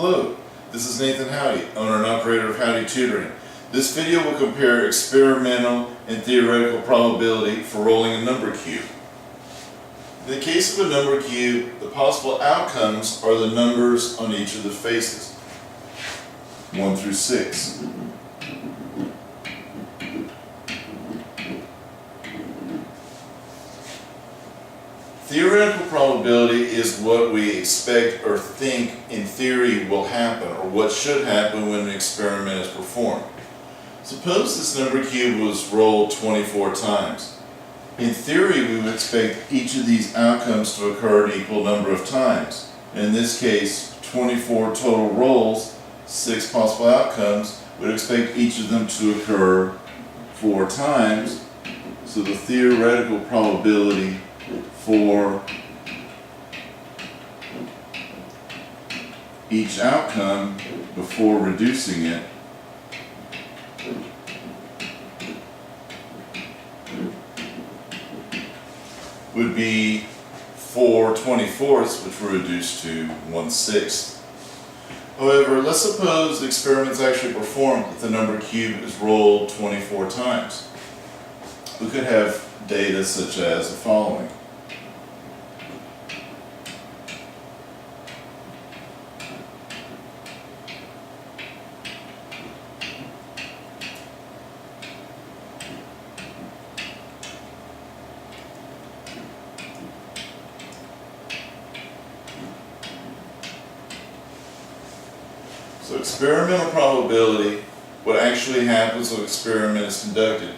Hello, this is Nathan Howdy, owner and operator of Howdy Tutoring. This video will compare experimental and theoretical probability for rolling a number cube. In the case of a number cube, the possible outcomes are the numbers on each of the faces, 1 through 6. Theoretical probability is what we expect or think in theory will happen, or what should happen when an experiment is performed. Suppose this number cube was rolled 24 times. In theory, we would expect each of these outcomes to occur an equal number of times. In this case, 24 total rolls, 6 possible outcomes, we'd expect each of them to occur 4 times. So the theoretical probability for each outcome before reducing it would be 4 24ths, which were reduced to 1/6. However, let's suppose the experiment's actually performed that the number cube is rolled 24 times. We could have data such as the following. So experimental probability, what actually happens when an experiment is conducted.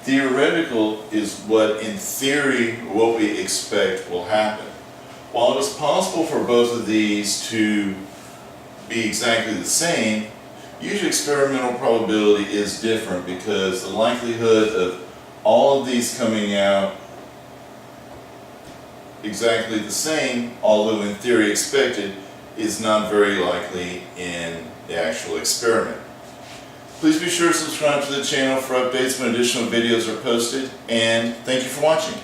Theoretical is what in theory, what we expect will happen. While it is possible for both of these to be exactly the same, usually experimental probability is different because the likelihood of all of these coming out exactly the same, although in theory expected, is not very likely in the actual experiment. Please be sure to subscribe to the channel for updates when additional videos are posted, and thank you for watching.